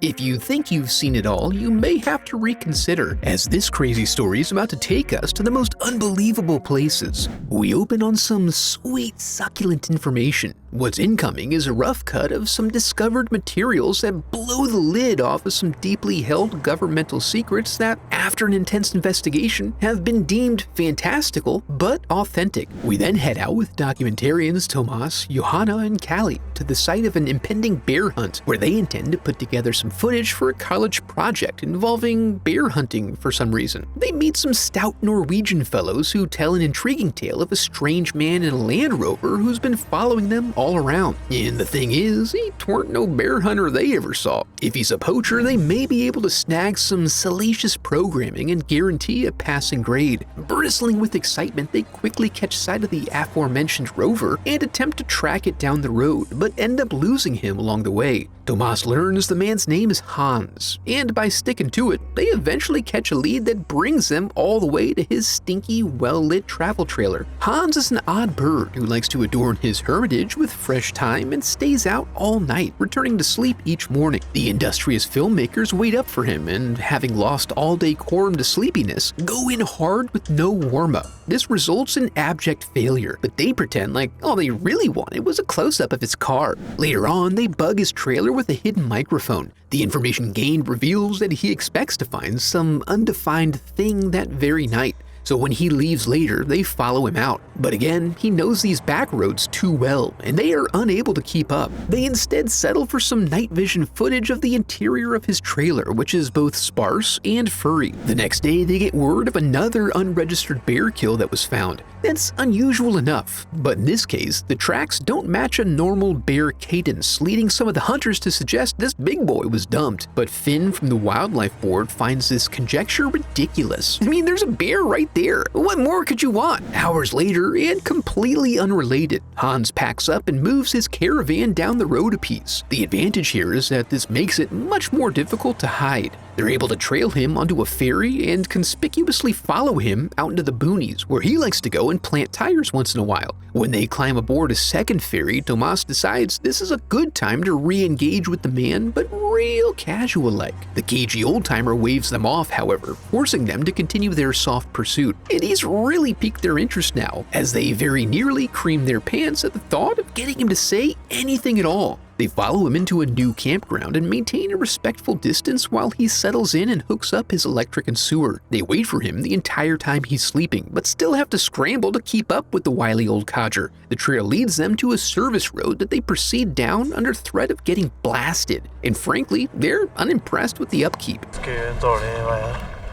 If you think you've seen it all, you may have to reconsider, as this crazy story is about to take us to the most unbelievable places. We open on some sweet, succulent information. What's incoming is a rough cut of some discovered materials that blow the lid off of some deeply held governmental secrets that, after an intense investigation, have been deemed fantastical but authentic. We then head out with documentarians Tomas, Johanna, and Callie to the site of an impending bear hunt, where they intend to put together some footage for a college project involving bear hunting for some reason. They meet some stout Norwegian fellows who tell an intriguing tale of a strange man in a Land Rover who's been following them all around. And the thing is, he weren't no bear hunter they ever saw. If he's a poacher, they may be able to snag some salacious programming and guarantee a passing grade. Bristling with excitement, they quickly catch sight of the aforementioned rover and attempt to track it down the road, but end up losing him along the way. Tomas learns the man's name is Hans, and by sticking to it, they eventually catch a lead that brings them all the way to his stinky, well-lit travel trailer. Hans is an odd bird who likes to adorn his hermitage with fresh thyme and stays out all night, returning to sleep each morning. The industrious filmmakers wait up for him and, having lost all decorum to sleepiness, go in hard with no warm-up. This results in abject failure, but they pretend like all they really wanted was a close-up of his car. Later on, they bug his trailer with a hidden microphone. The information gained reveals that he expects to find some undefined thing that very night. So when he leaves later, they follow him out. But again, he knows these back roads too well, and they are unable to keep up. They instead settle for some night vision footage of the interior of his trailer, which is both sparse and furry. The next day, they get word of another unregistered bear kill that was found. That's unusual enough, but in this case, the tracks don't match a normal bear cadence, leading some of the hunters to suggest this big boy was dumped. But Finn from the Wildlife Board finds this conjecture ridiculous. I mean, there's a bear right there. What more could you want? Hours later, and completely unrelated, Hans packs up and moves his caravan down the road a piece. The advantage here is that this makes it much more difficult to hide. They're able to trail him onto a ferry and conspicuously follow him out into the boonies, where he likes to go and plant tires once in a while. When they climb aboard a second ferry, Tomas decides this is a good time to re-engage with the man, but real casual-like. The cagey old-timer waves them off, however, forcing them to continue their soft pursuit. And he's really piqued their interest now, as they very nearly cream their pants at the thought of getting him to say anything at all. They follow him into a new campground and maintain a respectful distance while he settles in and hooks up his electric and sewer. They wait for him the entire time he's sleeping, but still have to scramble to keep up with the wily old codger. The trail leads them to a service road that they proceed down under threat of getting blasted, and frankly, they're unimpressed with the upkeep.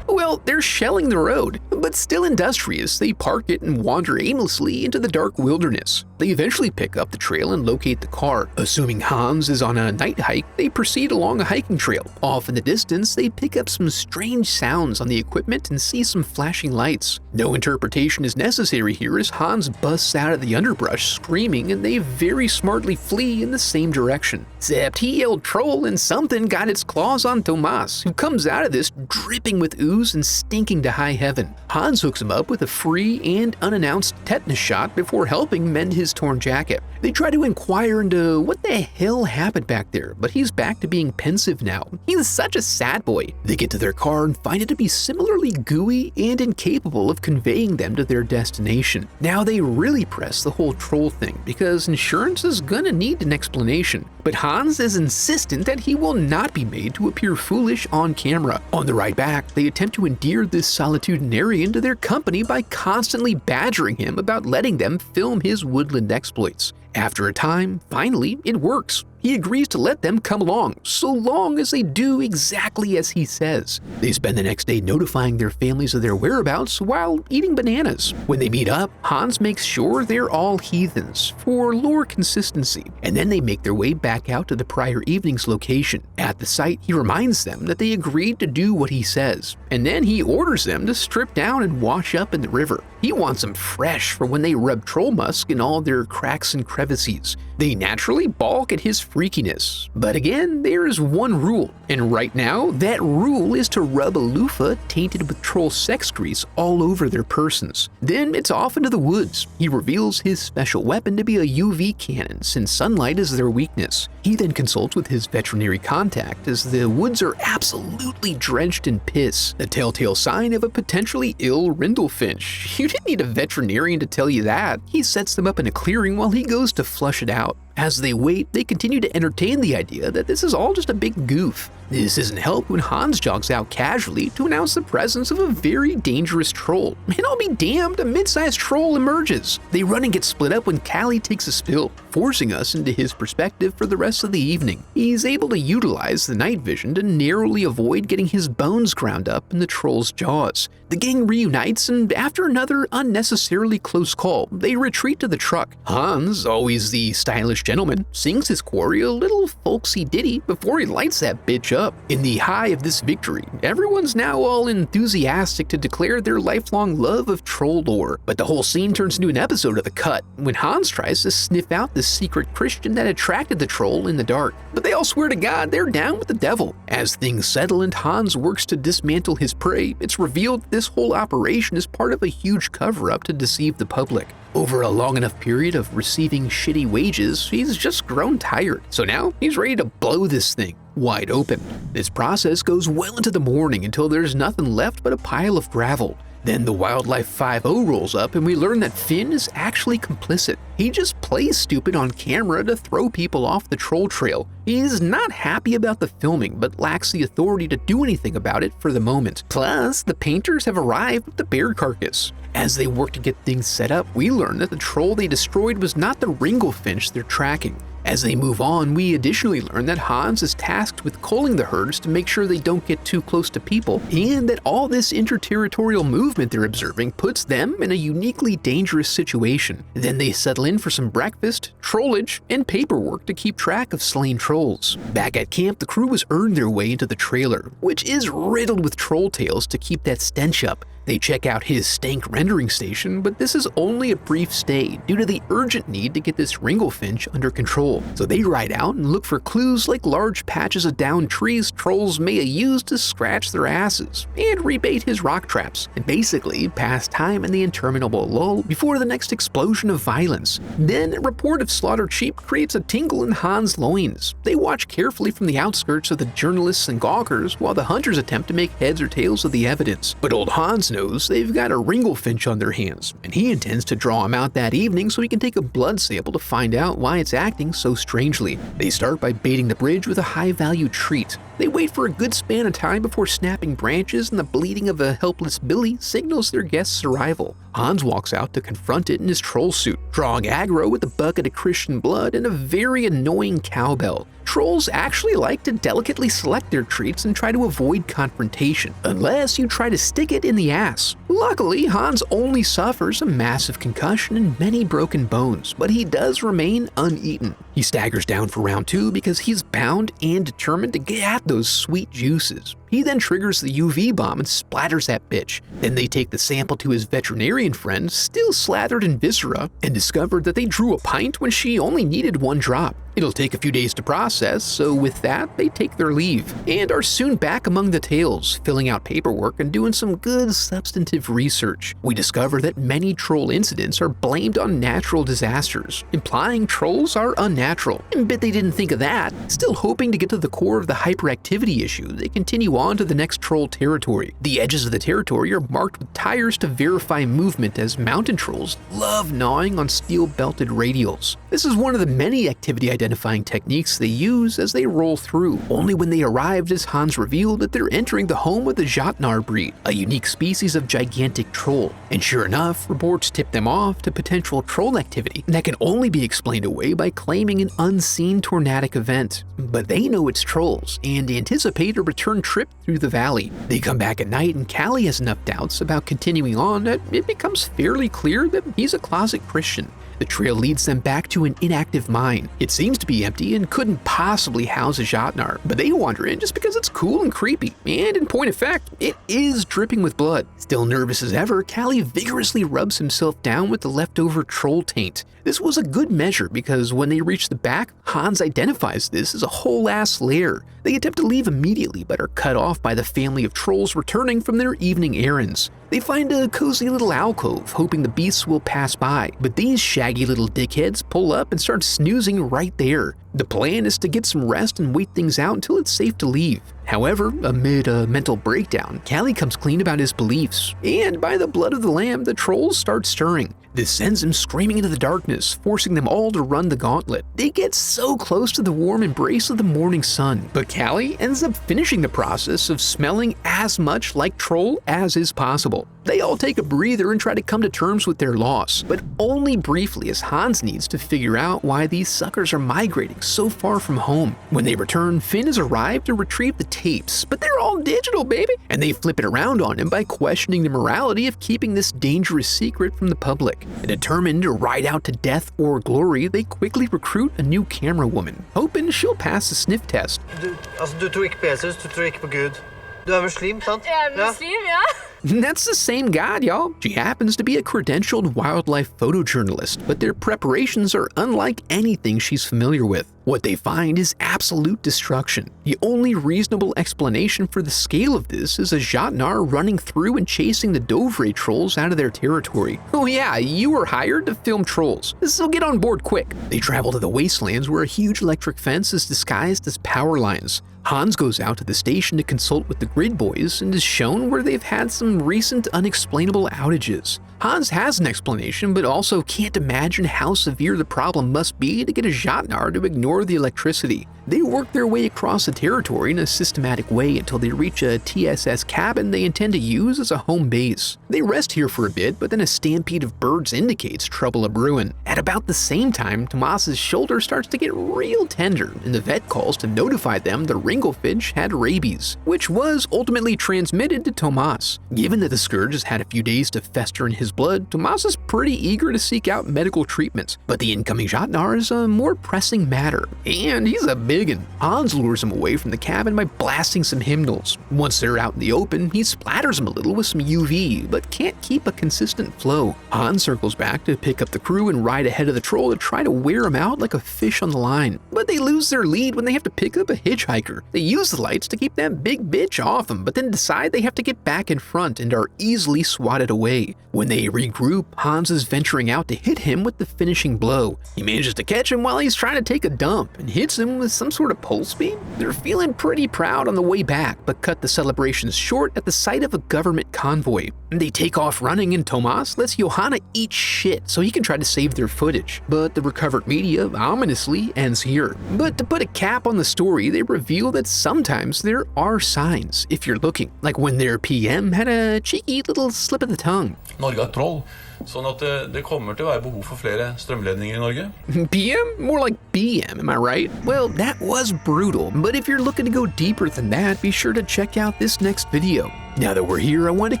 Well, they're shelling the road, but still industrious, they park it and wander aimlessly into the dark wilderness. They eventually pick up the trail and locate the car. Assuming Hans is on a night hike, they proceed along a hiking trail. Off in the distance, they pick up some strange sounds on the equipment and see some flashing lights. No interpretation is necessary here as Hans busts out of the underbrush screaming, and they very smartly flee in the same direction. Except he yelled troll and something got its claws on Tomas, who comes out of this dripping with ooze and stinking to high heaven. Hans hooks him up with a free and unannounced tetanus shot before helping mend his torn jacket. They try to inquire into what the hell happened back there, but he's back to being pensive now. He's such a sad boy. They get to their car and find it to be similarly gooey and incapable of conveying them to their destination. Now they really press the whole troll thing because insurance is gonna need an explanation. But Hans is insistent that he will not be made to appear foolish on camera. On the ride back, they attempt to endear this solitudinarian to their company by constantly badgering him about letting them film his woodland exploits. After a time, finally, it works. He agrees to let them come along, so long as they do exactly as he says. They spend the next day notifying their families of their whereabouts while eating bananas. When they meet up, Hans makes sure they're all heathens for lore consistency, and then they make their way back out to the prior evening's location. At the site, he reminds them that they agreed to do what he says, and then he orders them to strip down and wash up in the river. He wants them fresh for when they rub troll musk in all their cracks and crevices. They naturally balk at his freakiness. But again, there is one rule, and right now, that rule is to rub a loofah tainted with troll sex grease all over their persons. Then it's off into the woods. He reveals his special weapon to be a UV cannon, since sunlight is their weakness. He then consults with his veterinary contact as the woods are absolutely drenched in piss, the telltale sign of a potentially ill Rindlefinch. You didn't need a veterinarian to tell you that. He sets them up in a clearing while he goes to flush it out. As they wait, they continue to entertain the idea that this is all just a big goof. This isn't helped when Hans jogs out casually to announce the presence of a very dangerous troll. And I'll be damned, a mid-sized troll emerges. They run and get split up when Callie takes a spill, forcing us into his perspective for the rest of the evening. He's able to utilize the night vision to narrowly avoid getting his bones ground up in the troll's jaws. The gang reunites, and after another unnecessarily close call, they retreat to the truck. Hans, always the stylish gentleman, sings his quarry a little folksy ditty before he lights that bitch up. In the high of this victory, everyone's now all enthusiastic to declare their lifelong love of troll lore. But the whole scene turns into an episode of The Cut, when Hans tries to sniff out the secret Christian that attracted the troll in the dark. But they all swear to God they're down with the devil. As things settle and Hans works to dismantle his prey, it's revealed this whole operation is part of a huge cover-up to deceive the public. Over a long enough period of receiving shitty wages, he's just grown tired. So now he's ready to blow this thing wide open. This process goes well into the morning until there's nothing left but a pile of gravel. Then the Wildlife 5-0 rolls up and we learn that Finn is actually complicit. He just plays stupid on camera to throw people off the troll trail. He's not happy about the filming, but lacks the authority to do anything about it for the moment. Plus, the painters have arrived with the bear carcass. As they work to get things set up, we learn that the troll they destroyed was not the Ringlefinch they're tracking. As they move on, we additionally learn that Hans is tasked with culling the herds to make sure they don't get too close to people, and that all this interterritorial movement they're observing puts them in a uniquely dangerous situation. Then they settle in for some breakfast, trollage, and paperwork to keep track of slain trolls. Back at camp, the crew has earned their way into the trailer, which is riddled with troll tails to keep that stench up. They check out his stank rendering station, but this is only a brief stay due to the urgent need to get this Ringlefinch under control. So they ride out and look for clues like large patches of downed trees trolls may have used to scratch their asses, and rebait his rock traps, and basically pass time in the interminable lull before the next explosion of violence. Then a report of slaughtered sheep creates a tingle in Hans' loins. They watch carefully from the outskirts of the journalists and gawkers while the hunters attempt to make heads or tails of the evidence. But old Hans knows they've got a Ringlefinch on their hands, and he intends to draw him out that evening so he can take a blood sample to find out why it's acting so strangely. They start by baiting the bridge with a high-value treat. They wait for a good span of time before snapping branches, and the bleating of a helpless Billy signals their guest's arrival. Hans walks out to confront it in his troll suit, drawing aggro with a bucket of Christian blood and a very annoying cowbell. Trolls actually like to delicately select their treats and try to avoid confrontation, unless you try to stick it in the ass. Luckily, Hans only suffers a massive concussion and many broken bones, but he does remain uneaten. He staggers down for round 2 because he's bound and determined to get at those sweet juices. He then triggers the UV bomb and splatters that bitch. Then they take the sample to his veterinarian friend, still slathered in viscera, and discovered that they drew a pint when she only needed 1 drop. It'll take a few days to process, so with that, they take their leave, and are soon back among the tales, filling out paperwork and doing some good substantive research. We discover that many troll incidents are blamed on natural disasters, implying trolls are unnatural. But they didn't think of that. Still hoping to get to the core of the hyperactivity issue, they continue on to the next troll territory. The edges of the territory are marked with tires to verify movement, as mountain trolls love gnawing on steel-belted radials. This is one of the many activity identifying techniques they use as they roll through. Only when they arrive does Hans reveal that they're entering the home of the Jotnar breed, a unique species of gigantic troll. And sure enough, reports tip them off to potential troll activity that can only be explained away by claiming an unseen tornadic event. But they know it's trolls and anticipate a return trip through the valley. They come back at night and Callie has enough doubts about continuing on that it becomes fairly clear that he's a closet Christian. The trail leads them back to an inactive mine. It seems to be empty and couldn't possibly house a Jotnar, but they wander in just because it's cool and creepy. And in point of fact, it is dripping with blood. Still nervous as ever, Callie vigorously rubs himself down with the leftover troll taint. This was a good measure because when they reach the back, Hans identifies this as a whole-ass lair. They attempt to leave immediately but are cut off by the family of trolls returning from their evening errands. They find a cozy little alcove, hoping the beasts will pass by, but these shaggy little dickheads pull up and start snoozing right there. The plan is to get some rest and wait things out until it's safe to leave. However, amid a mental breakdown, Callie comes clean about his beliefs, and by the blood of the lamb, the trolls start stirring. This sends him screaming into the darkness, forcing them all to run the gauntlet. They get so close to the warm embrace of the morning sun, but Callie ends up finishing the process of smelling as much like troll as is possible. They all take a breather and try to come to terms with their loss, but only briefly, as Hans needs to figure out why these suckers are migrating so far from home. When they return, Finn has arrived to retrieve the tapes, but they're all digital, baby, and they flip it around on him by questioning the morality of keeping this dangerous secret from the public. Determined to ride out to death or glory, they quickly recruit a new camera woman, hoping she'll pass the sniff test. Du tror ikke på Jesus, du tror ikke på Gud. Du muslim, sant? Jeg muslim, ja. That's the same God, y'all. She happens to be a credentialed wildlife photojournalist, but their preparations are unlike anything she's familiar with. What they find is absolute destruction. The only reasonable explanation for the scale of this is a Jotnar running through and chasing the Dovre trolls out of their territory. Oh yeah, you were hired to film trolls, so get on board quick. They travel to the wastelands where a huge electric fence is disguised as power lines. Hans goes out to the station to consult with the grid boys and is shown where they've had some recent unexplainable outages. Hans has an explanation, but also can't imagine how severe the problem must be to get a Jotnar to ignore the electricity. They work their way across the territory in a systematic way until they reach a TSS cabin they intend to use as a home base. They rest here for a bit, but then a stampede of birds indicates trouble a-brewing. At about the same time, Tomas's shoulder starts to get real tender, and the vet calls to notify them the Ringlefinch had rabies, which was ultimately transmitted to Tomas. Given that the scourge has had a few days to fester in his blood, Tomas is pretty eager to seek out medical treatment, but the incoming Jotnar is a more pressing matter, and he's a biggin. Hans lures him away from the cabin by blasting some hymnals. Once they're out in the open, he splatters him a little with some UV, but can't keep a consistent flow. Hans circles back to pick up the crew and ride ahead of the troll to try to wear him out like a fish on the line, but they lose their lead when they have to pick up a hitchhiker. They use the lights to keep that big bitch off him, but then decide they have to get back in front and are easily swatted away. When they regroup, Hans is venturing out to hit him with the finishing blow. He manages to catch him while he's trying to take a dump and hits him with some sort of pulse beam. They're feeling pretty proud on the way back, but cut the celebrations short at the sight of a government convoy. They take off running, and Tomas lets Johanna eat shit so he can try to save their footage. But the recovered media ominously ends here. But to put a cap on the story, they reveal that sometimes there are signs if you're looking, like when their PM had a cheeky little slip of the tongue. Norge har troll, sånn at det kommer til å være behov for flere strømledninger i Norge. PM? More like BM, am I right? Well, that was brutal, but if you're looking to go deeper than that, be sure to check out this next video. Now that we're here, I want to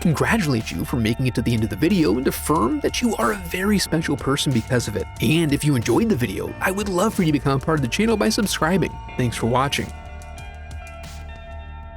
congratulate you for making it to the end of the video and affirm that you are a very special person because of it. And if you enjoyed the video, I would love for you to become part of the channel by subscribing. Thanks for watching.